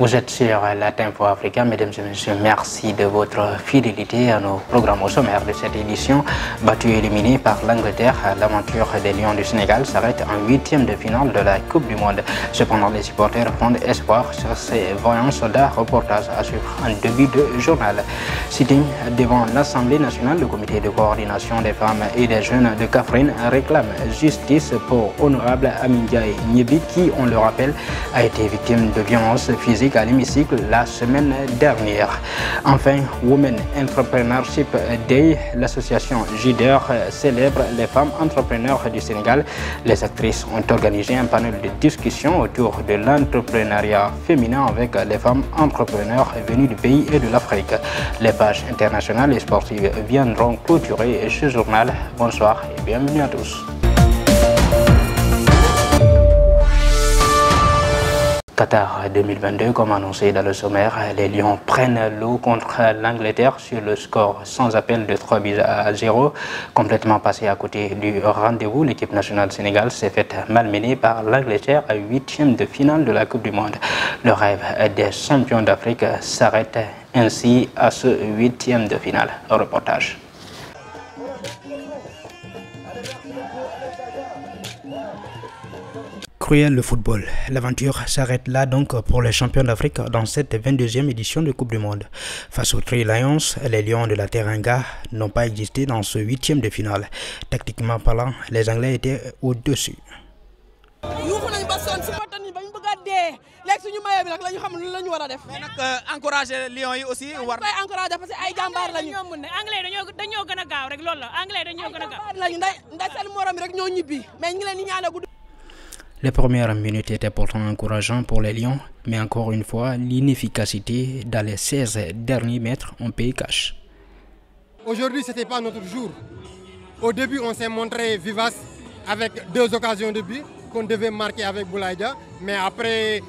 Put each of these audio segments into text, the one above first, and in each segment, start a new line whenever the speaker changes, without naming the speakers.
Vous êtes sur la Tempo Africa, mesdames et messieurs, merci de votre fidélité à nos programmes. Au sommaire de cette édition, battu et éliminé par l'Angleterre, l'aventure des Lions du Sénégal s'arrête en 8e de finale de la Coupe du Monde. Cependant, les supporters font espoir sur ces voyants soldats. Reportage à suivre en début de journal. Sitting devant l'Assemblée nationale, le comité de coordination des femmes et des jeunes de Kaffrine réclame justice pour Honorable Amindiaye Nyebi qui, on le rappelle, a été victime de violences physiques à l'hémicycle la semaine dernière. Enfin, Women Entrepreneurship Day, l'association JIDER célèbre les femmes entrepreneurs du Sénégal. Les actrices ont organisé un panel de discussion autour de l'entrepreneuriat féminin avec les femmes entrepreneurs venues du pays et de l'Afrique. Les pages internationales et sportives viendront clôturer ce journal. Bonsoir et bienvenue à tous. Qatar 2022, comme annoncé dans le sommaire, les Lions prennent l'eau contre l'Angleterre sur le score sans appel de 3-0. Complètement passé à côté du rendez-vous, l'équipe nationale Sénégal s'est faite malmener par l'Angleterre à 8e de finale de la Coupe du Monde. Le rêve des champions d'Afrique s'arrête ainsi à ce 8e de finale. Reportage. Cruel le football. L'aventure s'arrête là donc pour les champions d'Afrique dans cette 22e édition de Coupe du Monde. Face aux Three Lions, les Lions de la Teranga n'ont pas existé dans ce 8e de finale. Tactiquement parlant, les Anglais étaient au-dessus.
Encourager Lions yi aussi war encourager parce que ay jambar lañu anglais dañoo gëna gaaw rek loolu la anglais dañoo gëna gaaw lañu nday seen morom rek ñoo ñibbi mais ñi leen di ñaanal.
Les premières minutes étaient pourtant encourageantes pour les Lions, mais encore une fois, l'inefficacité dans les 16 derniers mètres ont payé cash.
Aujourd'hui, ce n'était pas notre jour. Au début, on s'est montré vivace avec 2 occasions de but qu'on devait marquer avec Boulaïda, mais après,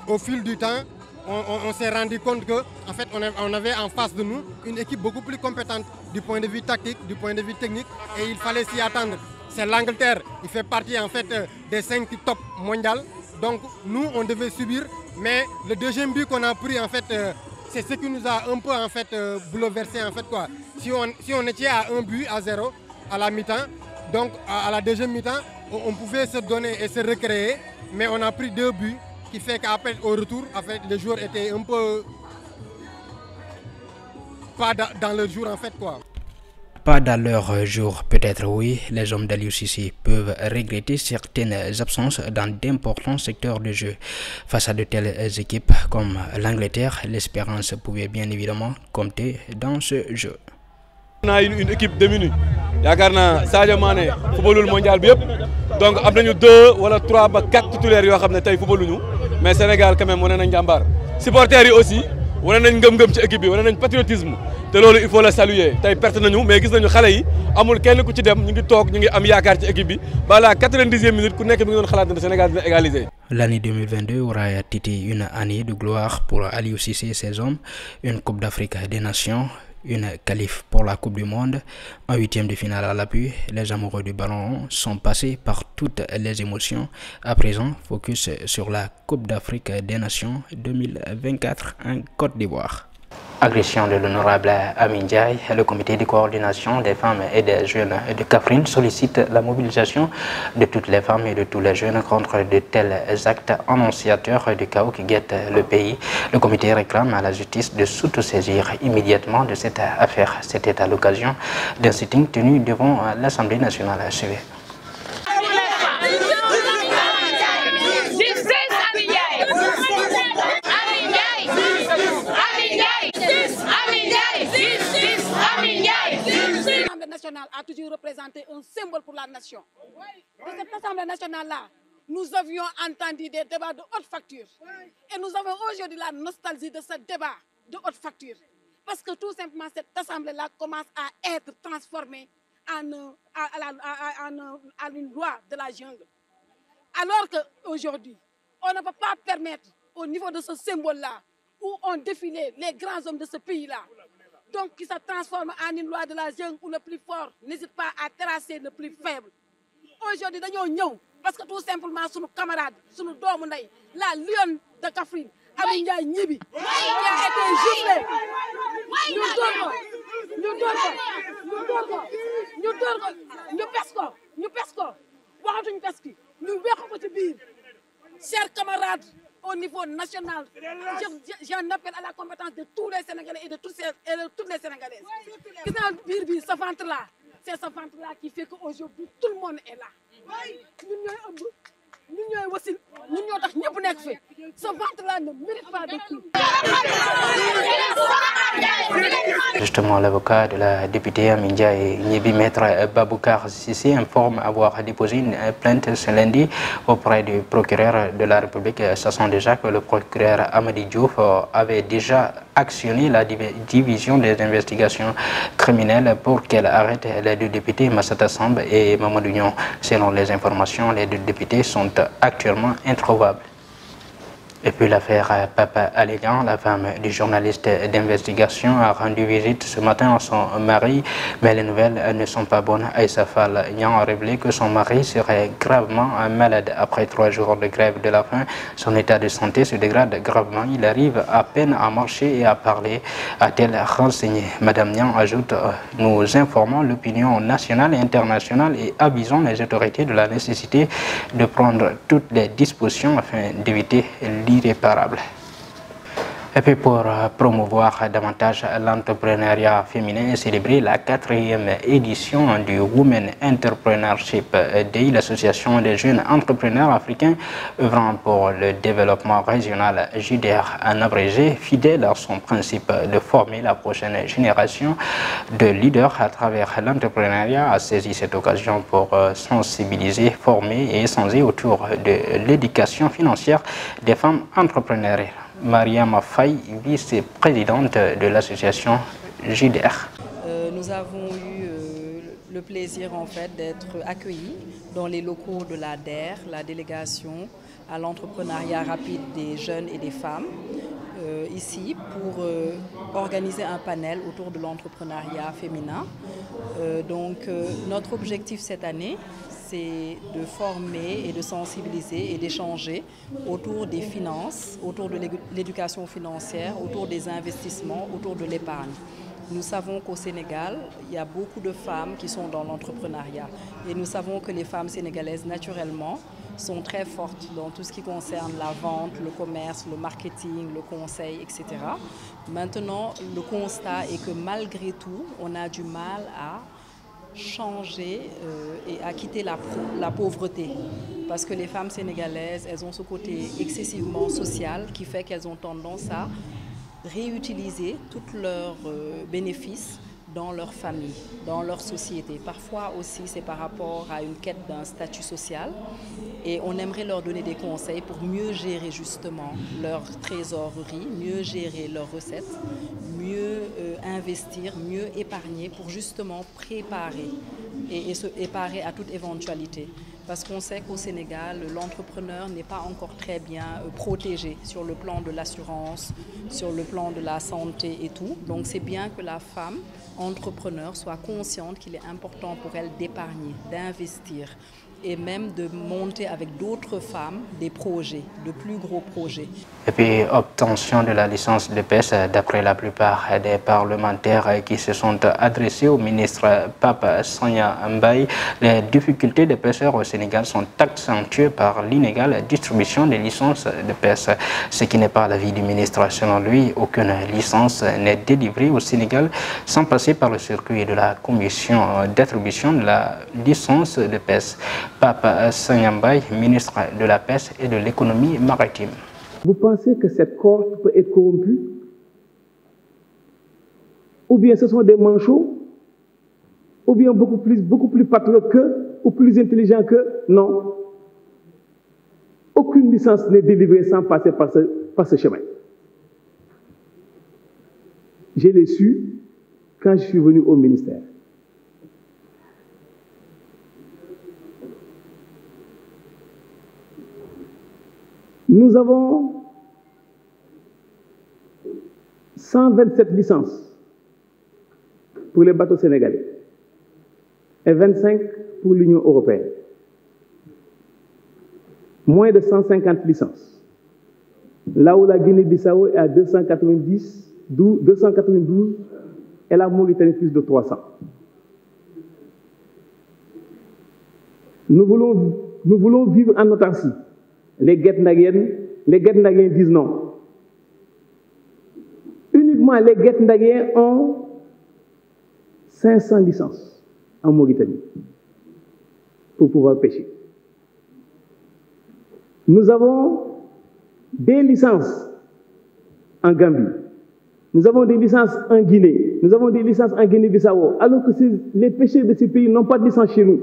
au fil du temps, on s'est rendu compte que, en fait, on avait en face de nous une équipe beaucoup plus compétente du point de vue tactique, du point de vue technique, et il fallait s'y attendre. C'est l'Angleterre, il fait partie en fait des 5 top mondiales. Donc nous, on devait subir. Mais le deuxième but qu'on a pris, en fait, c'est ce qui nous a un peu en fait bouleversé en fait quoi. Si on était à 1-0 à la mi-temps, donc à la deuxième mi-temps, on pouvait se donner et se recréer. Mais on a pris 2 buts, qui fait qu'après au retour, en fait, les joueurs étaient un peu pas dans leur jour en fait quoi.
Pas dans leur jour, peut-être oui, les hommes d'Aliou Cissé peuvent regretter certaines absences dans d'importants secteurs de jeu. Face à de telles équipes comme l'Angleterre, l'espérance pouvait bien évidemment compter dans ce jeu.
On a une équipe démunie. Yakarna Sadio Mané footballul mondial bi yépp. Donc am nañu 2 wala 3 ba 4 titulaires yo xamné tay footballuñu, mais Sénégal quand même woné nañ jambar. Supporters yi aussi woné nañ ngëm-ngëm ci équipe bi, woné nañ patriotisme. Té lolu il faut le saluer. Tay perte nañu mais gis nañu xalé yi amul kenn ku ci dem ñu ngi tok ñu ngi am yaakar ci équipe bi. Ba la 90e minute ku nekk mi ngi doon xalaat ne Sénégal dina égaliser.
L'année 2022 aura été une année de gloire pour Aliou Cissé et ses hommes, une Coupe d'Afrique des Nations, une qualif pour la Coupe du Monde, un 8e de finale à l'appui. Les amoureux du ballon sont passés par toutes les émotions. À présent, focus sur la Coupe d'Afrique des Nations 2024 en Côte d'Ivoire. Agression de l'honorable Amindiaye, le comité de coordination des femmes et des jeunes de Kaffrine sollicite la mobilisation de toutes les femmes et de tous les jeunes contre de tels actes annonciateurs du chaos qui guette le pays. Le comité réclame à la justice de s'autosaisir immédiatement de cette affaire. C'était à l'occasion d'un sitting tenu devant l'Assemblée nationale.
Nationale a toujours représenté un symbole pour la nation. Dans cette Assemblée nationale-là, nous avions entendu des débats de haute facture. Et nous avons aujourd'hui la nostalgie de ce débat de haute facture. Parce que tout simplement, cette Assemblée-là commence à être transformée en une loi de la jungle. Alors qu'aujourd'hui, on ne peut pas permettre, au niveau de ce symbole-là, où ont défilé les grands hommes de ce pays-là, donc qui se transforme en une loi de la jungle où le plus fort n'hésite pas à terrasser le plus faible. Aujourd'hui, nous sommes parce que tout simplement, nos camarades, nos domou, la lionne de Kaffrine, Ami Ndiaye ñibi qui a été giflé ñu door ko ñu pes ko waxatuñ pes ki ñu weq ko ci biir. Chers camarades au niveau national, j'en appelle à la compétence de tous les Sénégalais et de toutes les Sénégalaises. Ce ventre-là, c'est ce ventre-là qui fait qu'aujourd'hui tout le monde est là. Ce ventre-là ne mérite pas de tout.
Justement, l'avocat de la députée Amindia et Nyebi, maître Baboukar Sissi, informe avoir déposé une plainte ce lundi auprès du procureur de la République, sachant déjà que le procureur Amadi Diouf avait déjà actionné la division des investigations criminelles pour qu'elle arrête les deux députés Massata Samb et Mamadou Nion. Selon les informations, les deux députés sont actuellement introuvables. Et puis l'affaire Papa Alégan, la femme du journaliste d'investigation, a rendu visite ce matin à son mari, mais les nouvelles ne sont pas bonnes. Aïssa Fall Niang a révélé que son mari serait gravement malade. Après 3 jours de grève de la faim, son état de santé se dégrade gravement. Il arrive à peine à marcher et à parler, a-t-elle renseigné. Madame Niang ajoute: nous informons l'opinion nationale et internationale et avisons les autorités de la nécessité de prendre toutes les dispositions afin d'éviter l'irréparable. Et puis pour promouvoir davantage l'entrepreneuriat féminin et célébrer la 4e édition du Women Entrepreneurship Day, l'association des jeunes entrepreneurs africains œuvrant pour le développement régional JDR en abrégé, fidèle à son principe de former la prochaine génération de leaders à travers l'entrepreneuriat, a saisi cette occasion pour sensibiliser, former et échanger autour de l'éducation financière des femmes entrepreneurs. Mariama Faye, vice-présidente de l'association JDR.
Nous avons eu le plaisir en fait d'être accueillis dans les locaux de la DER, la délégation à l'entrepreneuriat rapide des jeunes et des femmes, ici pour organiser un panel autour de l'entrepreneuriat féminin. Notre objectif cette année, c'est de former et de sensibiliser et d'échanger autour des finances, autour de l'éducation financière, autour des investissements, autour de l'épargne. Nous savons qu'au Sénégal, il y a beaucoup de femmes qui sont dans l'entrepreneuriat. Et nous savons que les femmes sénégalaises, naturellement, sont très fortes dans tout ce qui concerne la vente, le commerce, le marketing, le conseil, etc. Maintenant, le constat est que malgré tout, on a du mal à changer et à quitter la pauvreté. Parce que les femmes sénégalaises, elles ont ce côté excessivement social qui fait qu'elles ont tendance à réutiliser tous leurs bénéfices dans leur famille, dans leur société. Parfois aussi, c'est par rapport à une quête d'un statut social et on aimerait leur donner des conseils pour mieux gérer justement leur trésorerie, mieux gérer leurs recettes, mieux investir, mieux épargner pour justement préparer et se préparer à toute éventualité. Parce qu'on sait qu'au Sénégal, l'entrepreneur n'est pas encore très bien protégé sur le plan de l'assurance, sur le plan de la santé et tout. Donc c'est bien que la femme entrepreneur soit consciente qu'il est important pour elle d'épargner, d'investir et même de monter avec d'autres femmes des projets, de plus gros projets.
Et puis, obtention de la licence de pêche, d'après la plupart des parlementaires qui se sont adressés au ministre Pape Sagna Mbaye, les difficultés des pêcheurs au Sénégal sont accentuées par l'inégale distribution des licences de pêche, ce qui n'est pas l'avis du ministre. Selon lui, aucune licence n'est délivrée au Sénégal sans passer par le circuit de la commission d'attribution de la licence de pêche. Pape Sagna Mbaye, ministre de la Pêche et de l'économie maritime.
Vous pensez que cette cohorte peut être corrompue? Ou bien ce sont des manchots? Ou bien beaucoup plus patriotes qu'eux? Ou plus intelligents qu'eux? Non. Aucune licence n'est délivrée sans passer par ce chemin. Je l'ai su quand je suis venu au ministère. Nous avons 127 licences pour les bateaux sénégalais et 25 pour l'Union européenne. Moins de 150 licences là où la Guinée-Bissau est à 292 et la Mauritanie plus de 300. Nous voulons vivre en autarcie. Les Guet-Ndaguiens disent non. Uniquement les Guet-Ndaguiens ont 500 licences en Mauritanie pour pouvoir pêcher. Nous avons des licences en Gambie. Nous avons des licences en Guinée. Nous avons des licences en Guinée-Bissau. Alors que les pêcheurs de ces pays n'ont pas de licence chez nous.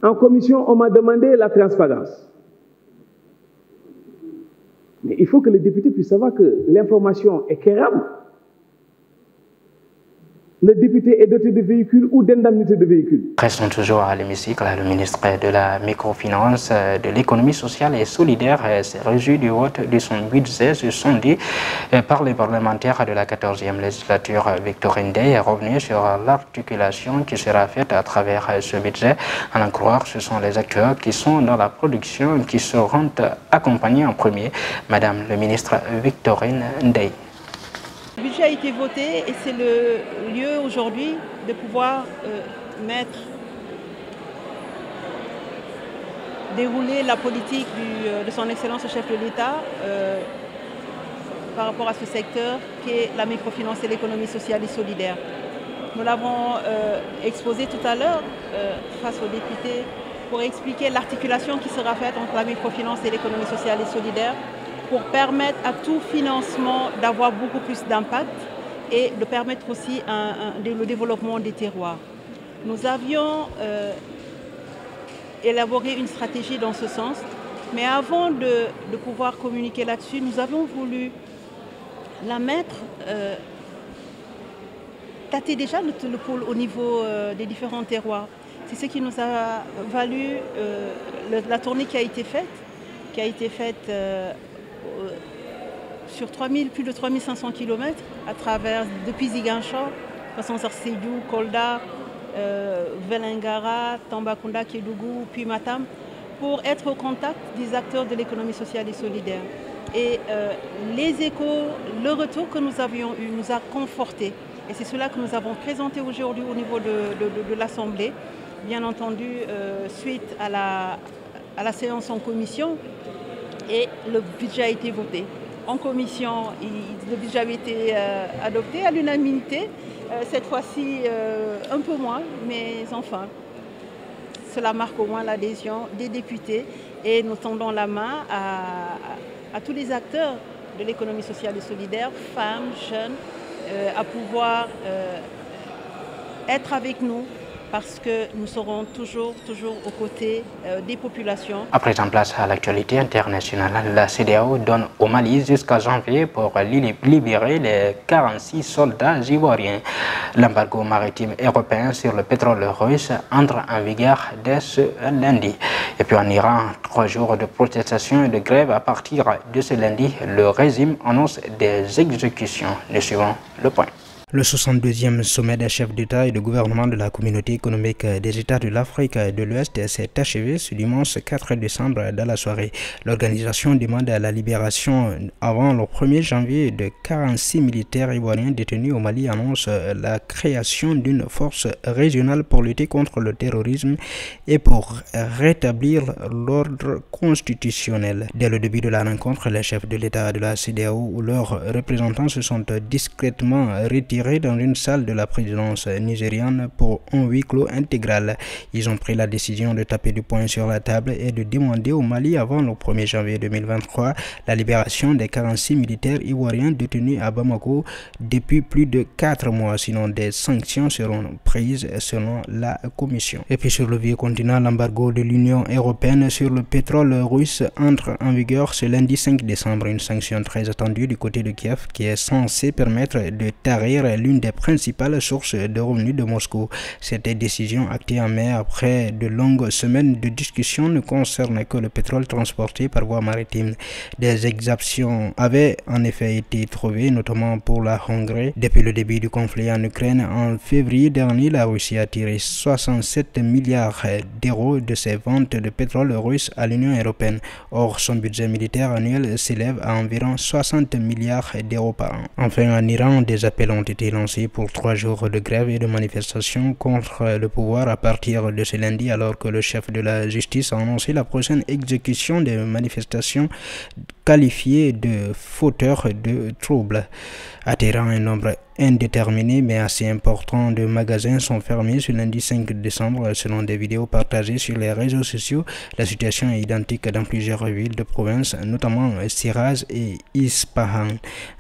En commission, on m'a demandé la transparence. Mais il faut que les députés puissent savoir que l'information est quérable. Le député est doté de véhicules ou d'indemnités de véhicules.
Restons toujours à l'hémicycle. Le ministre de la Microfinance, de l'économie sociale et solidaire s'est réjoui du vote de son budget ce samedi par les parlementaires de la 14e législature. Victorine Ndeye est revenu sur l'articulation qui sera faite à travers ce budget. À en croire, ce sont les acteurs qui sont dans la production qui seront accompagnés en premier. Madame le ministre Victorine Ndeye.
Le budget a été voté et c'est le lieu aujourd'hui de pouvoir dérouler la politique de son Excellence le chef de l'État par rapport à ce secteur qui est la microfinance et l'économie sociale et solidaire. Nous l'avons exposé tout à l'heure face aux députés pour expliquer l'articulation qui sera faite entre la microfinance et l'économie sociale et solidaire, pour permettre à tout financement d'avoir beaucoup plus d'impact et de permettre aussi le développement des terroirs. Nous avions élaboré une stratégie dans ce sens, mais avant de pouvoir communiquer là-dessus, nous avons voulu la mettre, tâter déjà le pôle au niveau des différents terroirs. C'est ce qui nous a valu la tournée qui a été faite sur plus de 3500 km à travers, depuis Ziguinchor, passant par Sédhiou, Kolda, Vélingara, Tambacounda, Kédougou, puis Matam, pour être au contact des acteurs de l'économie sociale et solidaire. Et les échos, le retour que nous avions eu nous a confortés. Et c'est cela que nous avons présenté aujourd'hui au niveau de l'Assemblée. Bien entendu, suite à la séance en commission, et le budget a été voté. En commission, le budget avait été adopté à l'unanimité. Cette fois-ci, un peu moins, mais enfin, cela marque au moins l'adhésion des députés et nous tendons la main à tous les acteurs de l'économie sociale et solidaire, femmes, jeunes, à pouvoir être avec nous, parce que nous serons toujours aux côtés des populations.
À présent, place à l'actualité internationale. La CEDEAO donne au Mali jusqu'à janvier pour libérer les 46 soldats ivoiriens. L'embargo maritime européen sur le pétrole russe entre en vigueur dès ce lundi. Et puis en Iran, 3 jours de protestation et de grève à partir de ce lundi. Le régime annonce des exécutions. Nous suivons le point. Le 62e sommet des chefs d'État et de gouvernement de la communauté économique des États de l'Afrique de l'Ouest s'est achevé ce dimanche 4 décembre dans la soirée. L'organisation demande la libération avant le 1er janvier de 46 militaires ivoiriens détenus au Mali, annonce la création d'une force régionale pour lutter contre le terrorisme et pour rétablir l'ordre constitutionnel. Dès le début de la rencontre, les chefs de l'État de la CEDEAO ou leurs représentants se sont discrètement retirés dans une salle de la présidence nigériane pour un huis clos intégral. Ils ont pris la décision de taper du poing sur la table et de demander au Mali avant le 1er janvier 2023 la libération des 46 militaires ivoiriens détenus à Bamako depuis plus de 4 mois. Sinon, des sanctions seront prises selon la commission. Et puis sur le vieux continent, l'embargo de l'Union européenne sur le pétrole russe entre en vigueur ce lundi 5 décembre. Une sanction très attendue du côté de Kiev qui est censée permettre de tarir l'une des principales sources de revenus de Moscou. Cette décision actée en mai après de longues semaines de discussion ne concerne que le pétrole transporté par voie maritime. Des exemptions avaient en effet été trouvées, notamment pour la Hongrie. Depuis le début du conflit en Ukraine, en février dernier, la Russie a tiré 67 milliards d'euros de ses ventes de pétrole russe à l'Union européenne. Or, son budget militaire annuel s'élève à environ 60 milliards d'euros par an. Enfin, en Iran, des appels ont été lancés pour 3 jours de grève et de manifestation contre le pouvoir à partir de ce lundi, alors que le chef de la justice a annoncé la prochaine exécution des manifestations qualifiées de fauteurs de troubles. À Téhéran, un nombre indéterminé mais assez important de magasins sont fermés ce lundi 5 décembre. Selon des vidéos partagées sur les réseaux sociaux, la situation est identique dans plusieurs villes de province, notamment Shiraz et Ispahan.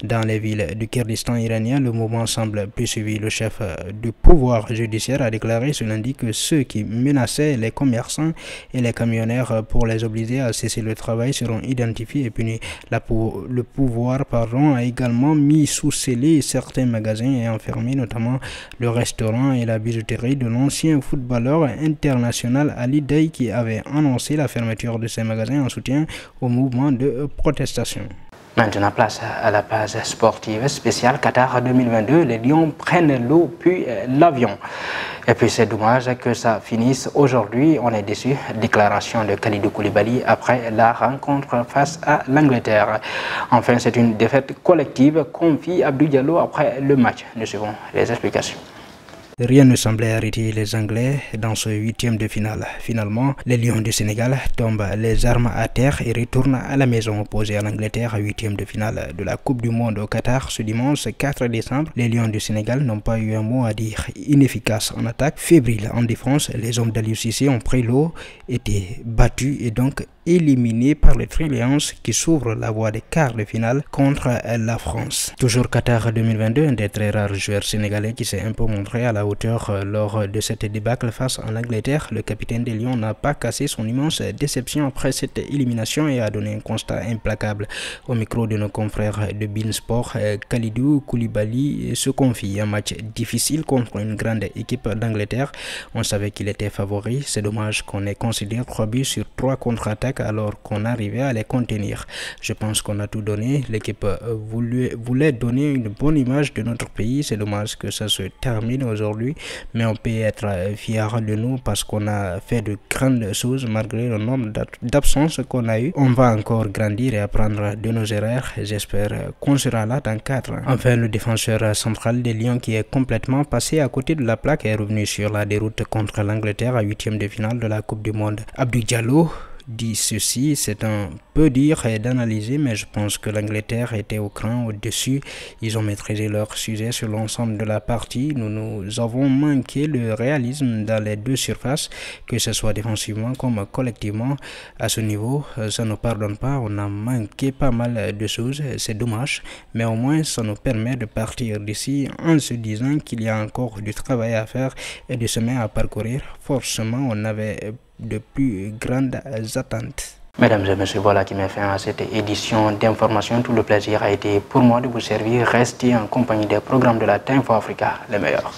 Dans les villes du Kurdistan iranien, le mouvement semble plus suivi. Le chef du pouvoir judiciaire a déclaré ce lundi que ceux qui menaçaient les commerçants et les camionneurs pour les obliger à cesser le travail seront identifiés et punis. Le pouvoir a également mis sous scellé certains magasins et enfermé notamment le restaurant et la bijouterie de l'ancien footballeur international Ali Day, qui avait annoncé la fermeture de ces magasins en soutien au mouvement de protestation.
Maintenant, place à la page sportive spéciale Qatar 2022. Les Lions prennent l'eau puis l'avion. Et puis c'est dommage que ça finisse aujourd'hui. On est déçu. Déclaration de Kalidou Koulibaly après la rencontre face à l'Angleterre. Enfin, c'est une défaite collective, confie Abdou Diallo après le match. Nous suivons les explications.
Rien ne semblait arrêter les Anglais dans ce 8e de finale. Finalement, les Lions du Sénégal tombent les armes à terre et retournent à la maison opposée à l'Angleterre à 8e de finale de la Coupe du Monde au Qatar ce dimanche 4 décembre. Les Lions du Sénégal n'ont pas eu un mot à dire. Inefficaces en attaque, fébriles en défense, les hommes d'Aliou Cissé ont pris l'eau, étaient battus et donc éliminés par les Trillions qui s'ouvrent la voie des quarts de finale contre la France. Toujours Qatar 2022, un des très rares joueurs sénégalais qui s'est un peu montré à la hauteur lors de cette débâcle face à l'Angleterre. Le capitaine des Lions n'a pas cassé son immense déception après cette élimination et a donné un constat implacable. Au micro de nos confrères de Beansport, Kalidou Koulibaly se confie. Un match difficile contre une grande équipe d'Angleterre. On savait qu'il était favori. C'est dommage qu'on ait considéré 3 buts sur 3 contre-attaques alors qu'on arrivait à les contenir. Je pense qu'on a tout donné. L'équipe voulait donner une bonne image de notre pays. C'est dommage que ça se termine aujourd'hui, mais on peut être fier de nous parce qu'on a fait de grandes choses malgré le nombre d'absences qu'on a eu. On va encore grandir et apprendre de nos erreurs. J'espère qu'on sera là dans 4 ans. Enfin, le défenseur central des Lions qui est complètement passé à côté de la plaque est revenu sur la déroute contre l'Angleterre à 8e de finale de la Coupe du Monde. Abdou Diallo dit ceci, c'est un peu dur d'analyser, mais je pense que l'Angleterre était au cran, au-dessus. Ils ont maîtrisé leur sujet sur l'ensemble de la partie. Nous avons manqué le réalisme dans les deux surfaces, que ce soit défensivement comme collectivement. À ce niveau, ça ne nous pardonne pas. On a manqué pas mal de choses. C'est dommage, mais au moins ça nous permet de partir d'ici en se disant qu'il y a encore du travail à faire et du chemin à parcourir. Forcément, on avait de plus grandes attentes.
Mesdames et messieurs, voilà qui met fin à cette édition d'information. Tout le plaisir a été pour moi de vous servir. Restez en compagnie des programmes de la Time for Africa, les meilleurs.